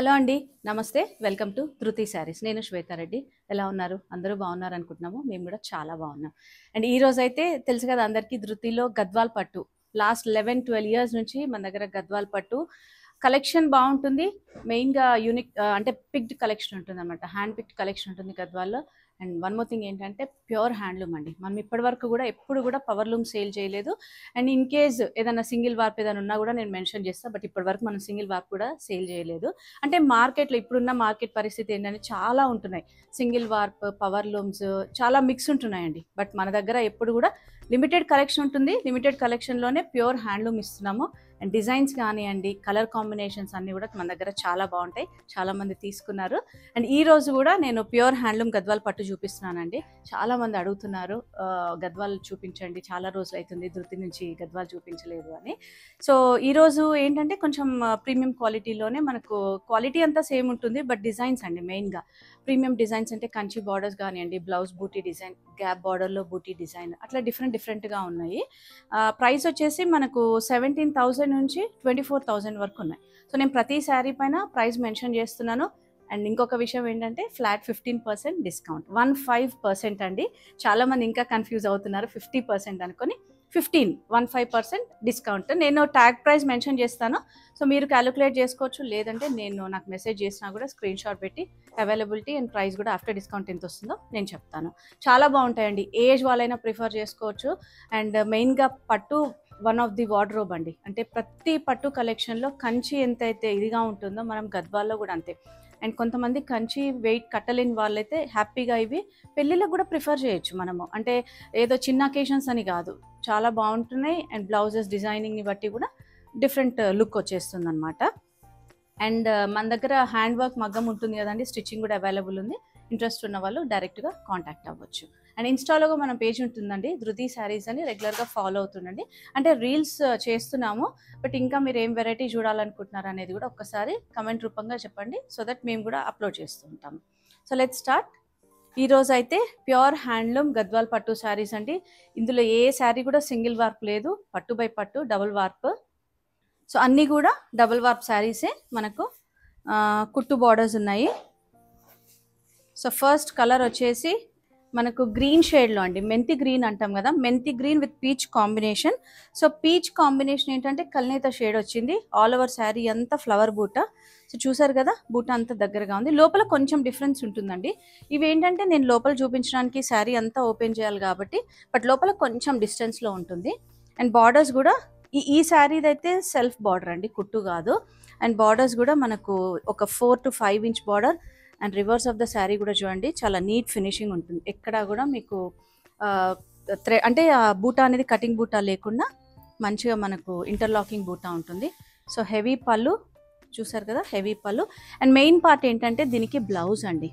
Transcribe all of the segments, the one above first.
Hello అండి. నమస్తే. Welcome to ధృతి శారీస్. నేను శ్వేతారెడ్డి. ఎలా ఉన్నారు? అందరూ బాగున్నారు అనుకుంటున్నాము. మేము కూడా చాలా బాగున్నాం. అండ్ ఈ రోజైతే తెలుసు కదా అందరికీ ధృతిలో గద్వాల్ పట్టు. లాస్ట్ 11, 12 ఇయర్స్ నుంచి మన దగ్గర గద్వాల్ పట్టు కలెక్షన్ బాగుంటుంది. మెయిన్‌గా యూనిక్ అంటే పిక్డ్ కలెక్షన్ ఉంటుందన్నమాట. హ్యాండ్ పిక్డ్ కలెక్షన్ ఉంటుంది గద్వాల్‌లో. అండ్ వన్ మోర్ థింగ్ ఏంటంటే ప్యూర్ హ్యాండ్లూమ్ అండి. మనం ఇప్పటివరకు కూడా ఎప్పుడు కూడా పవర్ లూమ్ సేల్ చేయలేదు. అండ్ ఇన్ కేస్ ఏదైనా సింగిల్ వార్ప్ ఏదైనా ఉన్నా కూడా నేను మెన్షన్ చేస్తాను. బట్ ఇప్పటివరకు మనం సింగిల్ వార్ప్ కూడా సేల్ చేయలేదు. అంటే మార్కెట్‌లో ఇప్పుడున్న మార్కెట్ పరిస్థితి ఏంటంటే చాలా ఉంటున్నాయి. సింగిల్ వార్ప్, పవర్ లూమ్స్ చాలా మిక్స్ ఉంటున్నాయండి. బట్ మన దగ్గర ఎప్పుడు కూడా లిమిటెడ్ కలెక్షన్ ఉంటుంది. లిమిటెడ్ కలెక్షన్‌లోనే ప్యూర్ హ్యాండ్లూమ్ ఇస్తున్నాము. అండ్ డిజైన్స్ కానివ్వండి, కలర్ కాంబినేషన్స్ అన్నీ కూడా మన దగ్గర చాలా బాగుంటాయి. చాలామంది తీసుకున్నారు. అండ్ ఈ రోజు కూడా నేను ప్యూర్ హ్యాండ్లూమ్ గద్వాల్ పట్టు చూపిస్తున్నానండి. చాలామంది అడుగుతున్నారు గద్వాల్ చూపించండి, చాలా రోజులు అవుతుంది ధృతి నుంచి గద్వాల్ చూపించలేదు అని. సో ఈరోజు ఏంటంటే కొంచెం ప్రీమియం క్వాలిటీలోనే మనకు క్వాలిటీ అంతా సేమ్ ఉంటుంది. బట్ డిజైన్స్ అండి మెయిన్గా ప్రీమియం డిజైన్స్ అంటే కంచి బార్డర్స్ కానివ్వండి, బ్లౌజ్ బూటీ డిజైన్, గ్యాప్ బార్డర్లో బూటీ డిజైన్ అట్లా డిఫరెంట్గా ఉన్నాయి. ప్రైస్ వచ్చేసి మనకు 17,000 నుంచి 24,000 వరకు ఉన్నాయి. సో నేను ప్రతి శారీ పైన ప్రైస్ మెన్షన్ చేస్తున్నాను. అండ్ ఇంకొక విషయం ఏంటంటే ఫ్లాట్ 15% డిస్కౌంట్, 15% అండి. చాలామంది ఇంకా కన్ఫ్యూజ్ అవుతున్నారు 50% అనుకొని. 15% డిస్కౌంట్. నేను ట్యాగ్ ప్రైస్ మెన్షన్ చేస్తాను. సో మీరు క్యాలిక్యులేట్ చేసుకోవచ్చు. లేదంటే నాకు మెసేజ్ చేసినా కూడా స్క్రీన్ షాట్ పెట్టి అవైలబిలిటీ అండ్ ప్రైస్ కూడా ఆఫ్టర్ డిస్కౌంట్ ఎంత వస్తుందో నేను చెప్తాను. చాలా బాగుంటాయండి. ఏజ్ వాళ్ళైనా ప్రిఫర్ చేసుకోవచ్చు. అండ్ మెయిన్గా పట్టు వన్ ఆఫ్ ది వార్డ్రోబ్ అండి. అంటే ప్రతి పట్టు కలెక్షన్లో కంచి ఎంతైతే ఇదిగా ఉంటుందో మనం గద్వాల్లో కూడా అంతే. అండ్ కొంతమంది కంచి వెయిట్ కట్టలేని వాళ్ళైతే హ్యాపీగా ఇవి పెళ్ళిళ్ళకు కూడా ప్రిఫర్ చేయొచ్చు మనము. అంటే ఏదో చిన్న అకేషన్స్ అని కాదు, చాలా బాగుంటున్నాయి. అండ్ బ్లౌజెస్ డిజైనింగ్ని బట్టి కూడా డిఫరెంట్ లుక్ వచ్చేస్తుంది అనమాట. అండ్ మన దగ్గర హ్యాండ్ వర్క్ మగ్గం ఉంటుంది కదండి, స్టిచ్చింగ్ కూడా అవైలబుల్ ఉంది. ఇంట్రెస్ట్ ఉన్న వాళ్ళు డైరెక్ట్గా కాంటాక్ట్ అవ్వచ్చు. అండ్ ఇన్స్టాలో మన పేజ్ ఉంటుందండి, ధృతి శారీస్ అని. రెగ్యులర్గా ఫాలో అవుతుండండి. అంటే రీల్స్ చేస్తున్నాము. బట్ ఇంకా మీరు ఏం వెరైటీ చూడాలనుకుంటున్నారు అనేది కూడా ఒక్కసారి కమెంట్ రూపంగా చెప్పండి. సో దట్ మేము కూడా అప్లోడ్ చేస్తూ ఉంటాము. So let's start. ఈరోజు అయితే ప్యూర్ హ్యాండ్లూమ్ గద్వాల్ పట్టు శారీస్ అండి. ఇందులో ఏ శారీ కూడా సింగిల్ వార్ప్ లేదు. పట్టు బై పట్టు డబుల్ వార్ప్. సో అన్నీ కూడా డబుల్ వార్ప్ శారీసే. మనకు కుట్టు బార్డర్స్ ఉన్నాయి. సో ఫస్ట్ కలర్ వచ్చేసి మనకు గ్రీన్ షేడ్లో అండి, మెంతి గ్రీన్ అంటాం కదా, మెంతి green with peach combination. So peach combination ఏంటంటే కల్నేత షేడ్ వచ్చింది. ఆల్ ఓవర్ శారీ అంతా ఫ్లవర్ బూట. సో చూసారు కదా, బూట అంతా దగ్గరగా ఉంది. లోపల కొంచెం డిఫరెన్స్ ఉంటుందండి. ఇవి ఏంటంటే నేను లోపల చూపించడానికి శారీ అంతా ఓపెన్ చేయాలి కాబట్టి, బట్ లోపల కొంచెం డిస్టెన్స్లో ఉంటుంది. అండ్ బార్డర్స్ కూడా ఈ శారీది అయితే సెల్ఫ్ బార్డర్ అండి, కుట్టు కాదు. అండ్ బార్డర్స్ కూడా మనకు ఒక 4 to 5 inch border. And reverse of the sari కూడా చూడండి, చాలా నీట్ ఫినిషింగ్ ఉంటుంది. ఎక్కడ కూడా మీకు అంటే ఆ బూటా అనేది కటింగ్ బూటా లేకుండా మంచిగా మనకు ఇంటర్లాకింగ్ బూటా ఉంటుంది. సో హెవీ పళ్ళు చూసారు కదా, హెవీ పళ్ళు. అండ్ మెయిన్ పార్ట్ ఏంటంటే దీనికి బ్లౌజ్ అండి.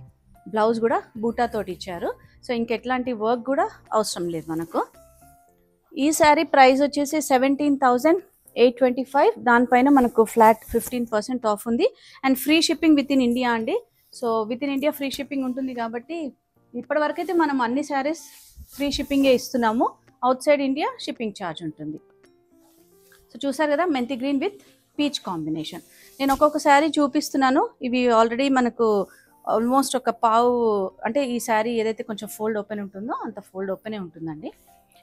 బ్లౌజ్ కూడా బూటాతోటి ఇచ్చారు. సో ఇంకెట్లాంటి వర్క్ కూడా అవసరం లేదు మనకు. ఈ శారీ ప్రైస్ వచ్చేసి 17,825. దానిపైన మనకు ఫ్లాట్ 15% ఆఫ్ ఉంది. And free shipping within India అండి. So within India free shipping ఉంటుంది కాబట్టి ఇప్పటివరకు అయితే మనం అన్ని శారీస్ ఫ్రీ షిప్పింగే ఇస్తున్నాము. Out side India shipping charge ఉంటుంది. సో చూసారు కదా, మెంతి గ్రీన్ విత్ పీచ్ కాంబినేషన్. నేను ఒక్కొక్క శారీ చూపిస్తున్నాను. ఇవి ఆల్రెడీ మనకు ఆల్మోస్ట్ ఒక పావు, అంటే ఈ శారీ ఏదైతే కొంచెం ఫోల్డ్ ఓపెన్ ఉంటుందో అంత ఫోల్డ్ ఓపెనే ఉంటుందండి.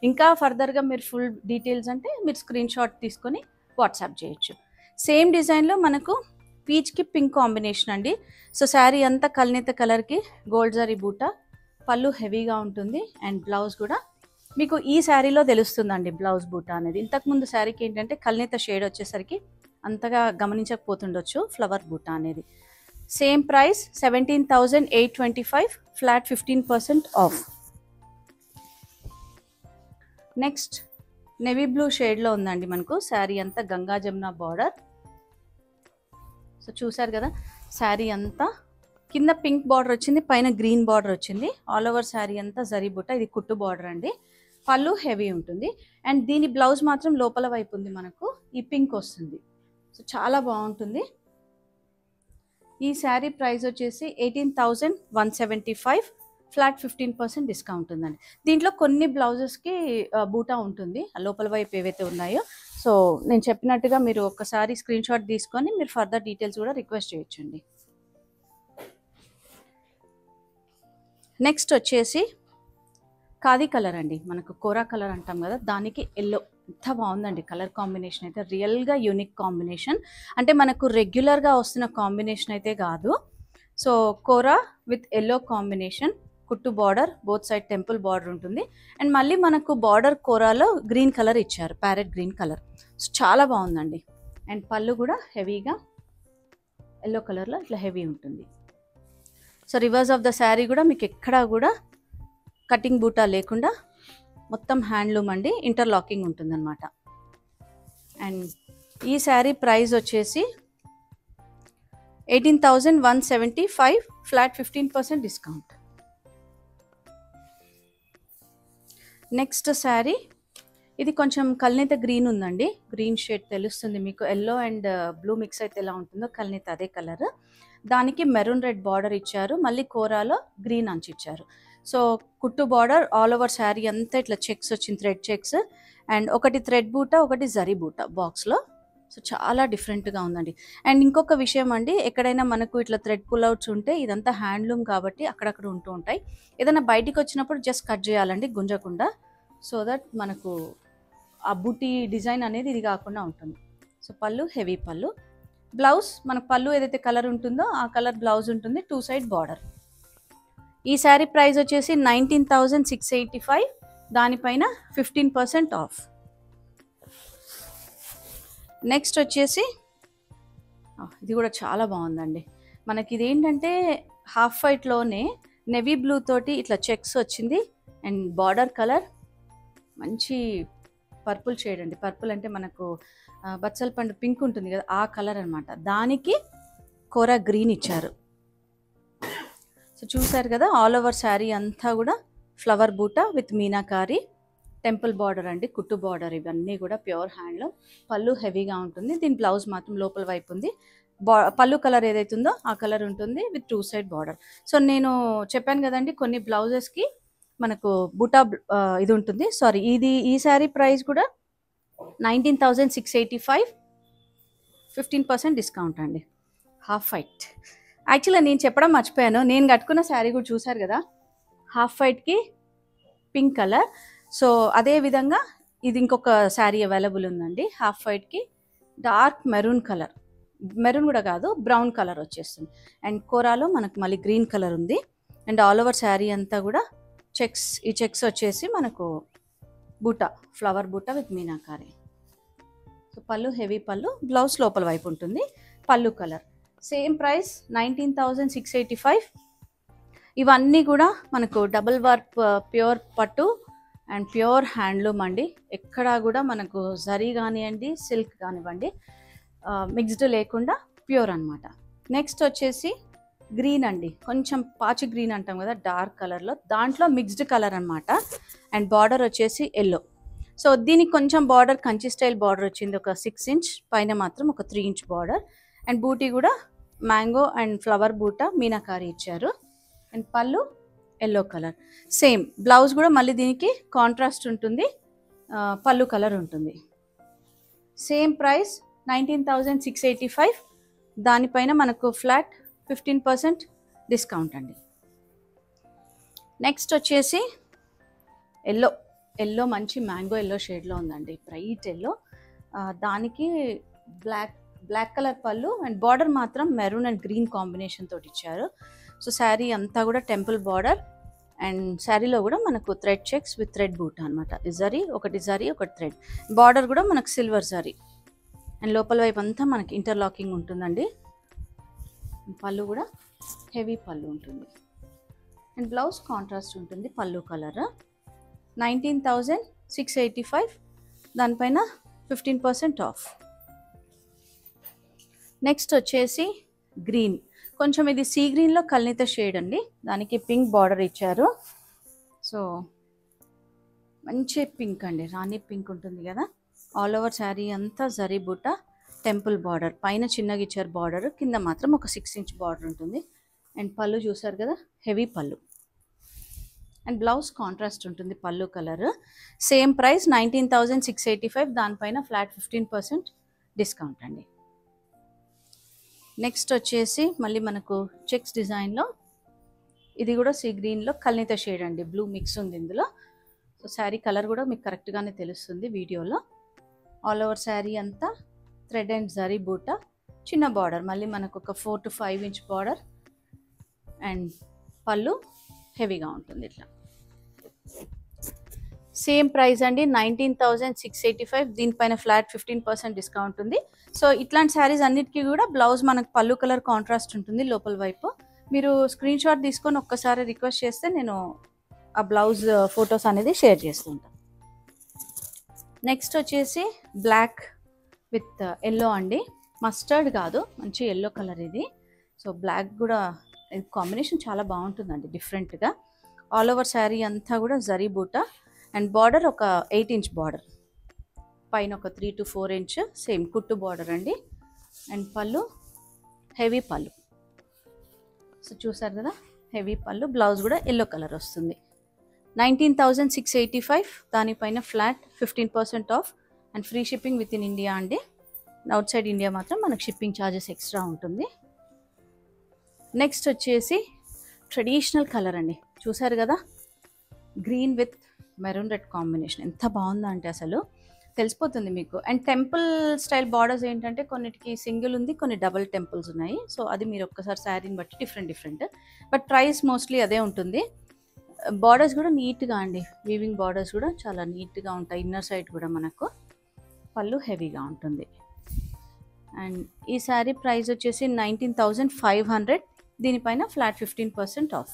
ఇంకా ఫర్దర్గా మీరు ఫుల్ డీటెయిల్స్ అంటే మీరు స్క్రీన్ షాట్ తీసుకొని వాట్సాప్ చేయొచ్చు. సేమ్ డిజైన్లో మనకు పీచ్కి పింక్ కాంబినేషన్ అండి. సో శారీ అంతా కల్నేత కలర్కి గోల్డ్ జరీ బూట, పళ్ళు హెవీగా ఉంటుంది. అండ్ బ్లౌజ్ కూడా మీకు ఈ శారీలో తెలుస్తుందండి బ్లౌజ్ బూట అనేది. ఇంతకుముందు శారీకి ఏంటంటే కల్నేత షేడ్ వచ్చేసరికి అంతగా గమనించకపోతుండొచ్చు ఫ్లవర్ బూట అనేది. Same price 17,825, flat 15% of. Next navy blue షేడ్లో ఉందండి మనకు. శారీ అంతా గంగా జమున బార్డర్. సో చూసారు కదా, శారీ అంతా కింద పింక్ బార్డర్ వచ్చింది, పైన గ్రీన్ బార్డర్ వచ్చింది. ఆల్ ఓవర్ శారీ అంతా జరీ బుట్ట. ఇది కుట్టు బార్డర్ అండి. పళ్ళు హెవీ ఉంటుంది. అండ్ దీని బ్లౌజ్ మాత్రం లోపల వైపు ఉంది మనకు, ఈ పింక్ వస్తుంది. సో చాలా బాగుంటుంది. ఈ శారీ ప్రైస్ వచ్చేసి 18,175, ఫ్లాట్ 15% డిస్కౌంట్ ఉందండి. దీంట్లో కొన్ని బ్లౌజెస్కి బూటా ఉంటుంది లోపల వైపు ఏవైతే ఉన్నాయో. సో నేను చెప్పినట్టుగా మీరు ఒక్కసారి స్క్రీన్ షాట్ తీసుకొని మీరు ఫర్దర్ డీటెయిల్స్ కూడా రిక్వెస్ట్ చేయొచ్చండి. నెక్స్ట్ వచ్చేసి ఖాదీ కలర్ అండి, మనకు కోరా కలర్ అంటాం కదా, దానికి ఎల్లో. ఎంత బాగుందండి కలర్ కాంబినేషన్ అయితే, రియల్గా యూనిక్ కాంబినేషన్. అంటే మనకు రెగ్యులర్గా వస్తున్న కాంబినేషన్ అయితే కాదు. సో కోరా విత్ ఎల్లో కాంబినేషన్, కుట్టు border, both side temple border ఉంటుంది. అండ్ మళ్ళీ మనకు బార్డర్ కోరాలో గ్రీన్ కలర్ ఇచ్చారు, ప్యారెట్ గ్రీన్ కలర్. సో చాలా బాగుందండి. అండ్ పళ్ళు కూడా హెవీగా ఎల్లో కలర్లో ఇట్లా హెవీ ఉంటుంది. So reverse of the sari కూడా మీకు ఎక్కడా కూడా కటింగ్ బూటా లేకుండా మొత్తం హ్యాండ్లూమ్ అండి, ఇంటర్లాకింగ్ ఉంటుందన్నమాట. అండ్ ఈ శారీ ప్రైస్ వచ్చేసి 18,175, ఫ్లాట్ 15% డిస్కౌంట్. నెక్స్ట్ శారీ ఇది కొంచెం కల్నేత గ్రీన్ ఉందండి, గ్రీన్ షేడ్ తెలుస్తుంది మీకు. ఎల్లో అండ్ బ్లూ మిక్స్ అయితే ఎలా ఉంటుందో కల్నేత అదే కలర్. దానికి మెరూన్ రెడ్ బార్డర్ ఇచ్చారు, మళ్ళీ కోరాలో గ్రీన్ అంచు ఇచ్చారు. సో కుట్టు బార్డర్ ఆల్ ఓవర్ శారీ అంతా ఇట్లా చెక్స్ వచ్చింది, థ్రెడ్ చెక్స్. అండ్ ఒకటి థ్రెడ్ బూట, ఒకటి జరీ బూట బాక్స్లో. సో చాలా డిఫరెంట్గా ఉందండి. అండ్ ఇంకొక విషయం అండి, ఎక్కడైనా మనకు ఇట్లా థ్రెడ్ పుల్అవుట్స్ ఉంటే ఇదంతా హ్యాండ్లూమ్ కాబట్టి అక్కడక్కడ ఉంటూ ఉంటాయి. ఏదైనా బయటికి వచ్చినప్పుడు జస్ట్ కట్ చేయాలండి గుంజకుండా, సో దట్ మనకు ఆ బూటీ డిజైన్ అనేది ఇది కాకుండా ఉంటుంది. సో పళ్ళు హెవీ పళ్ళు. బ్లౌజ్ మనకు పళ్ళు ఏదైతే కలర్ ఉంటుందో ఆ కలర్ బ్లౌజ్ ఉంటుంది, 2 సైడ్ బార్డర్. ఈ శారీ ప్రైస్ వచ్చేసి 19,685, దానిపైన 15% ఆఫ్. నెక్స్ట్ వచ్చేసి ఇది కూడా చాలా బాగుందండి. మనకి ఇది ఏంటంటే హాఫ్ వైట్లోనే నెవీ బ్లూ తోటి ఇట్లా చెక్స్ వచ్చింది. అండ్ బార్డర్ కలర్ మంచి పర్పుల్ షేడ్ అండి. పర్పుల్ అంటే మనకు బచ్చల పండు పింక్ ఉంటుంది కదా, ఆ కలర్ అనమాట. దానికి కోరా గ్రీన్ ఇచ్చారు. సో చూసారు కదా, ఆల్ ఓవర్ శారీ అంతా కూడా ఫ్లవర్ బూటా విత్ మీనాకారి, టెంపుల్ బార్డర్ అండి, కుట్టు బార్డర్. ఇవన్నీ కూడా ప్యూర్ హ్యాండ్లో. పళ్ళు హెవీగా ఉంటుంది, దీని బ్లౌజ్ మాత్రం లోపల వైపు ఉంది. పళ్ళు కలర్ ఏదైతుందో ఆ కలర్ ఉంటుంది విత్ 2 సైడ్ బార్డర్. సో నేను చెప్పాను కదండి, కొన్ని బ్లౌజెస్కి మనకు బూటా ఇది ఉంటుంది. సారీ, ఈ శారీ ప్రైస్ కూడా 19,685, 15% డిస్కౌంట్ అండి, హాఫ్ వైట్. యాక్చువల్గా నేను చెప్పడం మర్చిపోయాను, నేను కట్టుకున్న శారీ కూడా చూసారు కదా, హాఫ్ వైట్కి పింక్ కలర్. సో అదే విధంగా ఇది ఇంకొక శారీ అవైలబుల్ ఉందండి, హాఫ్ వైట్కి డార్క్ మెరూన్ కలర్, మెరూన్ కూడా కాదు బ్రౌన్ కలర్ వచ్చేస్తుంది. అండ్ కోరాలో మనకు మళ్ళీ గ్రీన్ కలర్ ఉంది. అండ్ ఆల్ ఓవర్ శారీ అంతా కూడా చెక్స్, ఈ చెక్స్ వచ్చేసి మనకు బూటా, ఫ్లవర్ బూటా విత్ మీనాకారి. సో పళ్ళు హెవీ పళ్ళు, బ్లౌజ్ లోపల వైపు ఉంటుంది. పళ్ళు కలర్ సేమ్ ప్రైస్ 19,685. ఇవన్నీ కూడా మనకు డబుల్ వర్క్ ప్యూర్ పట్టు అండ్ ప్యూర్ హ్యాండ్లూమ్ అండి. ఎక్కడా కూడా మనకు జరీ కానివ్వండి, సిల్క్ కానివ్వండి, మిక్స్డ్ లేకుండా ప్యూర్ అనమాట. నెక్స్ట్ వచ్చేసి గ్రీన్ అండి, కొంచెం పాచి గ్రీన్ అంటాం కదా, డార్క్ కలర్లో, దాంట్లో మిక్స్డ్ కలర్ అనమాట. అండ్ బార్డర్ వచ్చేసి ఎల్లో. సో దీనికి కొంచెం బార్డర్ కంచి స్టైల్ బార్డర్ వచ్చింది, ఒక 6 ఇంచ్, పైన మాత్రం ఒక 3 ఇంచ్ బార్డర్. అండ్ బూటీ కూడా మ్యాంగో అండ్ ఫ్లవర్ బూటా మీనాకారి ఇచ్చారు. అండ్ పళ్ళు ఎల్లో కలర్. సేమ్ బ్లౌజ్ కూడా మళ్ళీ దీనికి కాంట్రాస్ట్ ఉంటుంది, పళ్ళు కలర్ ఉంటుంది. సేమ్ ప్రైస్ 19,685, దానిపైన మనకు ఫ్లాట్ 15% డిస్కౌంట్ అండి. నెక్స్ట్ వచ్చేసి ఎల్లో. ఎల్లో మంచి మ్యాంగో ఎల్లో షేడ్లో ఉందండి, బ్రైట్ ఎల్లో. దానికి బ్లాక్ కలర్ పళ్ళు అండ్ బార్డర్ మాత్రం మెరూన్ అండ్ గ్రీన్ కాంబినేషన్ తోటి ఇచ్చారు. సో శారీ అంతా కూడా టెంపుల్ బార్డర్. అండ్ శారీలో కూడా మనకు thread checks with thread boot అనమాట. జరీ ఒకటి థ్రెడ్. బార్డర్ కూడా మనకు సిల్వర్ జరీ. అండ్ లోపల వైపు అంతా మనకి ఇంటర్లాకింగ్ ఉంటుందండి. పళ్ళు కూడా హెవీ పళ్ళు ఉంటుంది. అండ్ బ్లౌజ్ కాంట్రాస్ట్ ఉంటుంది, పళ్ళు కలర్. 19,685, దానిపైన 15% ఆఫ్. నెక్స్ట్ వచ్చేసి గ్రీన్, కొంచెం ఇది సీ గ్రీన్లో కల్నేత షేడ్ అండి, దానికి పింక్ బార్డర్ ఇచ్చారు. సో మంచి పింక్ అండి, రాణి పింక్ ఉంటుంది కదా. ఆల్ ఓవర్ శారీ అంతా జరీ బూట, టెంపుల్ బార్డర్, పైన చిన్నగా ఇచ్చారు బార్డర్, కింద మాత్రం ఒక 6 ఇంచ్ బార్డర్ ఉంటుంది. అండ్ పళ్ళు చూసారు కదా, హెవీ పళ్ళు. అండ్ బ్లౌజ్ కాంట్రాస్ట్ ఉంటుంది, పళ్ళు కలర్. సేమ్ ప్రైస్ 19,685, దానిపైన ఫ్లాట్ 15% డిస్కౌంట్ అండి. నెక్స్ట్ వచ్చేసి మళ్ళీ మనకు చెక్స్ డిజైన్లో ఇది కూడా సీ గ్రీన్లో కల్నిత షేడ్ అండి, బ్లూ మిక్స్ ఉంది ఇందులో. సో శారీ కలర్ కూడా మీకు కరెక్ట్గానే తెలుస్తుంది వీడియోలో. ఆల్ ఓవర్ శారీ అంతా థ్రెడ్ అండ్ జరీ బూట, చిన్న బార్డర్, మళ్ళీ మనకు ఒక 4 to 5 ఇంచ్ బార్డర్. అండ్ పళ్ళు హెవీగా ఉంటుంది ఇట్లా. సేమ్ ప్రైస్ అండి, 19,685. దీనిపైన ఫ్లాట్ 15% డిస్కౌంట్ ఉంది. సో ఇట్లాంటి శారీస్ అన్నిటికీ కూడా బ్లౌజ్ మనకు పళ్ళు కలర్ కాంట్రాస్ట్ ఉంటుంది లోపల వైపు. మీరు స్క్రీన్ షాట్ తీసుకొని ఒక్కసారి రిక్వెస్ట్ చేస్తే నేను ఆ బ్లౌజ్ ఫొటోస్ అనేది షేర్ చేస్తుంటాను. నెక్స్ట్ వచ్చేసి బ్లాక్ విత్ ఎల్లో అండి, మస్టర్డ్ కాదు, మంచి ఎల్లో కలర్ ఇది. సో బ్లాక్ కూడా కాంబినేషన్ చాలా బాగుంటుందండి డిఫరెంట్గా. ఆల్ ఓవర్ శారీ అంతా కూడా జరీ బూట అండ్ బార్డర్ ఒక 8 ఇంచ్ బార్డర్, పైన ఒక 3 to 4 ఇంచ్ సేమ్ కుట్టు బార్డర్ అండి. అండ్ పళ్ళు హెవీ పళ్ళు. సో చూసారు కదా హెవీ పళ్ళు, బ్లౌజ్ కూడా ఎల్లో కలర్ వస్తుంది. 19,685. దానిపైన flat 15% of and free shipping within India అండి. అవుట్ సైడ్ ఇండియా మాత్రం మనకు షిప్పింగ్ ఛార్జెస్ ఎక్స్ట్రా ఉంటుంది. నెక్స్ట్ వచ్చేసి ట్రెడిషనల్ కలర్ అండి, చూసారు కదా green with maroon red combination ఎంత బాగుందో అంటే అసలు తెలిసిపోతుంది మీకు. అండ్ టెంపుల్ స్టైల్ బార్డర్స్ ఏంటంటే కొన్నిటికి సింగిల్ ఉంది, కొన్ని డబుల్ టెంపుల్స్ ఉన్నాయి. సో అది మీరు ఒక్కసారి శారీని బట్టి డిఫరెంట్. బట్ ప్రైస్ మోస్ట్లీ అదే ఉంటుంది. బార్డర్స్ కూడా నీట్గా అండి, వీవింగ్ బార్డర్స్ కూడా చాలా నీట్గా ఉంటాయి. ఇన్నర్ సైడ్ కూడా మనకు పళ్ళు హెవీగా ఉంటుంది. అండ్ ఈ శారీ ప్రైస్ వచ్చేసి 19,500. దీనిపైన ఫ్లాట్ 15% ఆఫ్.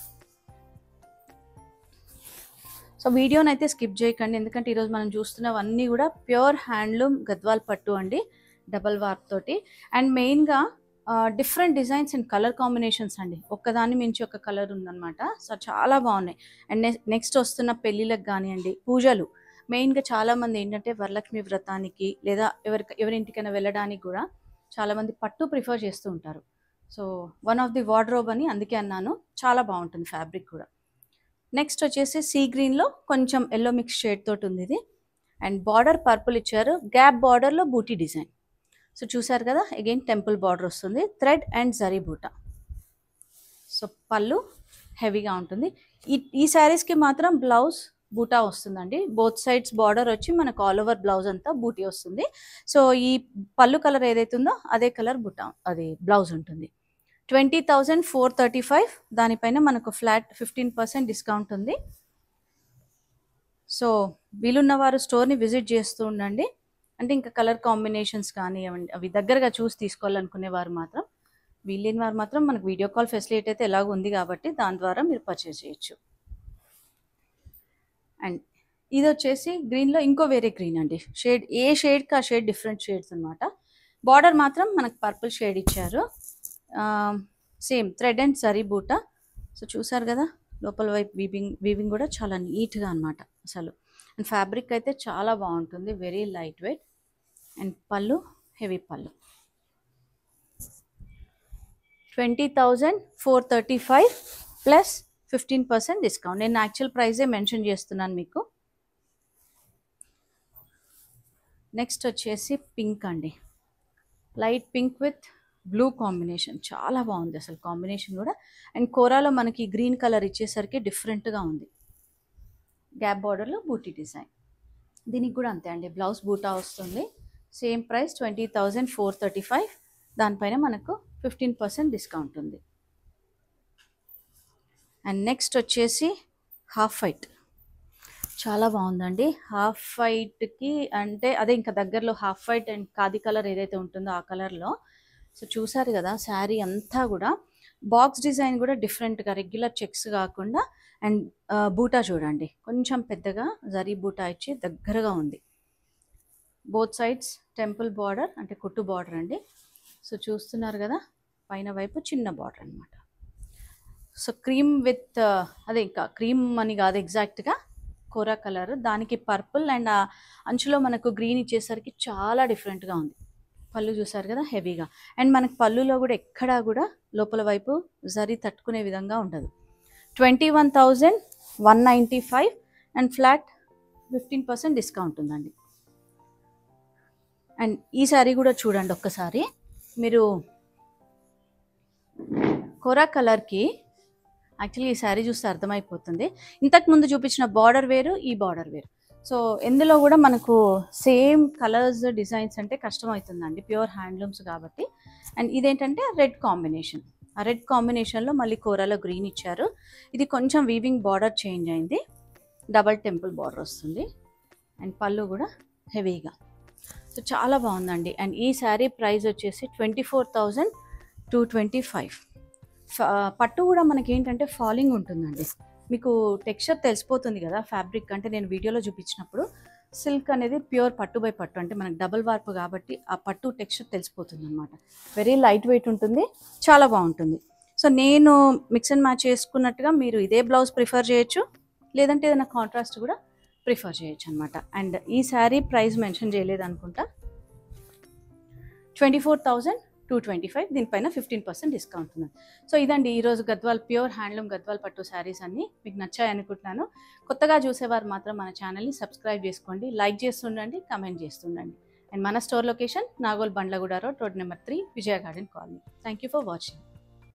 సో వీడియోని అయితే స్కిప్ చేయకండి, ఎందుకంటే ఈరోజు మనం చూస్తున్నవన్నీ కూడా ప్యూర్ హ్యాండ్లూమ్ గద్వాల్ పట్టు అండి, డబల్ వార్ప్ తోటి. అండ్ మెయిన్గా different designs and colour combinations అండి, ఒక్కదాన్ని మించి ఒక కలర్ ఉందన్నమాట. సో చాలా బాగున్నాయి. అండ్ నెక్స్ట్ వస్తున్న పెళ్ళిళ్ళకి కానివ్వండి, పూజలు మెయిన్గా చాలామంది ఏంటంటే వరలక్ష్మి వ్రతానికి లేదా ఎవరింటికైనా వెళ్ళడానికి కూడా చాలామంది పట్టు ప్రిఫర్ చేస్తూ ఉంటారు. So one of the wardrobe అని అందుకే అన్నాను, చాలా బాగుంటుంది ఫ్యాబ్రిక్ కూడా. నెక్స్ట్ వచ్చేసి సీ గ్రీన్లో కొంచెం ఎల్లో మిక్స్ షేడ్ తోటి ఉంది ఇది. అండ్ బార్డర్ పర్పుల్ ఇచ్చారు, గ్యాప్ బార్డర్లో బూటీ డిజైన్. సో చూసారు కదా అగైన్ టెంపుల్ బార్డర్ వస్తుంది, థ్రెడ్ అండ్ జరీ బూటా. సో పళ్ళు హెవీగా ఉంటుంది. ఈ శారీస్కి మాత్రం బ్లౌజ్ బూటా వస్తుందండి, బోత్ సైడ్స్ బార్డర్ వచ్చి మనకు ఆల్ ఓవర్ బ్లౌజ్ అంతా బూటీ వస్తుంది. సో ఈ పళ్ళు కలర్ ఏదైతే ఉందో అదే కలర్ బూటా అది బ్లౌజ్ ఉంటుంది. 20,435. దానిపైన మనకు ఫ్లాట్ 15% డిస్కౌంట్ ఉంది. సో వీలున్న వారు స్టోర్ని విజిట్ చేస్తూ ఉండండి. అంటే ఇంకా కలర్ కాంబినేషన్స్ కానీ అవి దగ్గరగా చూసి తీసుకోవాలనుకునే వారు మాత్రం, వీలేని వారు మాత్రం మనకు వీడియో కాల్ ఫెసిలిటీ అయితే ఎలాగో ఉంది కాబట్టి దాని ద్వారా మీరు పర్చేస్ చేయొచ్చు. అండ్ ఇది వచ్చేసి గ్రీన్లో ఇంకో వేరే గ్రీన్ అండి, షేడ్ ఏ షేడ్కి ఆ షేడ్ డిఫరెంట్ షేడ్స్ అనమాట. బార్డర్ మాత్రం మనకు పర్పుల్ షేడ్ ఇచ్చారు, సేమ్ థ్రెడ్ అండ్ జరీ బూటా. సో చూసారు కదా లోపల వైపు వీవింగ్ కూడా చాలా నీట్గా అనమాట అసలు. అండ్ ఫ్యాబ్రిక్ అయితే చాలా బాగుంటుంది, వెరీ లైట్ వెయిట్. అండ్ పళ్ళు హెవీ పళ్ళు. 20,435 ప్లస్ 15% డిస్కౌంట్. నేను యాక్చువల్ ప్రైజే మెన్షన్ చేస్తున్నాను మీకు. నెక్స్ట్ వచ్చేసి పింక్ అండి, light pink with blue combination, చాలా బాగుంది అసలు కాంబినేషన్ కూడా. అండ్ కోరాలో మనకి గ్రీన్ కలర్ ఇచ్చేసరికి డిఫరెంట్గా ఉంది. గ్యాప్ బార్డర్లో బూటీ డిజైన్, దీనికి కూడా అంతే అండి, బ్లౌజ్ బూటా వస్తుంది. Same price 20,435. దానిపైన మనకు 15% డిస్కౌంట్ ఉంది. అండ్ నెక్స్ట్ వచ్చేసి హాఫ్ వైట్, చాలా బాగుందండి. హాఫ్ వైట్కి అంటే అదే ఇంకా దగ్గరలో half white and khadi colour ఏదైతే ఉంటుందో ఆ కలర్లో. సో చూసారు కదా శారీ అంతా కూడా బాక్స్ డిజైన్ కూడా డిఫరెంట్గా, రెగ్యులర్ చెక్స్ కాకుండా. అండ్ బూటా చూడండి కొంచెం పెద్దగా జరీ బూటా ఇచ్చి దగ్గరగా ఉంది. బోత్ సైడ్స్ టెంపుల్ బార్డర్ అంటే కుట్టు బార్డర్ అండి. సో చూస్తున్నారు కదా పైన వైపు చిన్న బార్డర్ అనమాట. సో క్రీమ్ విత్ అదే ఇంకా క్రీమ్ అని కాదు ఎగ్జాక్ట్గా కోరా కలర్, దానికి పర్పుల్ అండ్ అంచులో మనకు గ్రీన్ ఇచ్చేసరికి చాలా డిఫరెంట్గా ఉంది. పళ్ళు చూసారు కదా హెవీగా. అండ్ మనకు పళ్ళులో కూడా ఎక్కడా కూడా లోపల వైపు జరీ తట్టుకునే విధంగా ఉండదు. 21,195 అండ్ ఫ్లాట్ 15% డిస్కౌంట్ ఉందండి. అండ్ ఈ శారీ కూడా చూడండి ఒక్కసారి మీరు, కోరా కలర్కి యాక్చువల్లీ ఈ శారీ చూస్తే అర్థమైపోతుంది. ఇంతకు ముందు చూపించిన బార్డర్ వేరు, ఈ బార్డర్ వేరు. సో ఎందులో కూడా మనకు సేమ్ కలర్స్ డిజైన్స్ అంటే కష్టమవుతుందండి, ప్యూర్ హ్యాండ్లూమ్స్ కాబట్టి. అండ్ ఇదేంటంటే రెడ్ కాంబినేషన్, ఆ రెడ్ కాంబినేషన్లో మళ్ళీ కూరలో గ్రీన్ ఇచ్చారు. ఇది కొంచెం వీవింగ్ బార్డర్ చేంజ్ అయింది, డబల్ టెంపుల్ బార్డర్ వస్తుంది. అండ్ పళ్ళు కూడా హెవీగా, సో చాలా బాగుందండి. అండ్ ఈ శారీ ప్రైస్ వచ్చేసి 24,225. పట్టు కూడా మనకి ఏంటంటే ఫాలింగ్ ఉంటుందండి, మీకు టెక్స్చర్ తెలిసిపోతుంది కదా ఫ్యాబ్రిక్ అంటే. నేను వీడియోలో చూపించినప్పుడు సిల్క్ అనేది ప్యూర్ పట్టు బై పట్టు అంటే మనకు డబుల్ వార్పు కాబట్టి ఆ పట్టు టెక్స్చర్ తెలిసిపోతుంది అనమాట. వెరీ లైట్ వెయిట్ ఉంటుంది, చాలా బాగుంటుంది. సో నేను మిక్స్ అండ్ మ్యాచ్ చేసుకున్నట్టుగా మీరు ఇదే బ్లౌజ్ ప్రిఫర్ చేయొచ్చు, లేదంటే ఏదైనా కాంట్రాస్ట్ కూడా ప్రిఫర్ చేయొచ్చు అనమాట. అండ్ ఈ శారీ ప్రైస్ మెన్షన్ చేయలేదు అనుకుంటా, 24,225. దీనిపైన 15% డిస్కౌంట్ ఉంది. సో ఇదండి ఈరోజు గద్వాల్ ప్యూర్ హ్యాండ్లూమ్ గద్వాల్ పట్టు శారీస్ అన్నీ మీకు నచ్చాయి అనుకుంటున్నాను. కొత్తగా చూసేవారు మాత్రం మన ఛానల్ని సబ్స్క్రైబ్ చేసుకోండి, లైక్ చేస్తుండండి, కమెంట్ చేస్తుండండి. అండ్ మన store location Nagole Bandlaguda road, road number 3, Vijaya garden colony. Thank you for watching.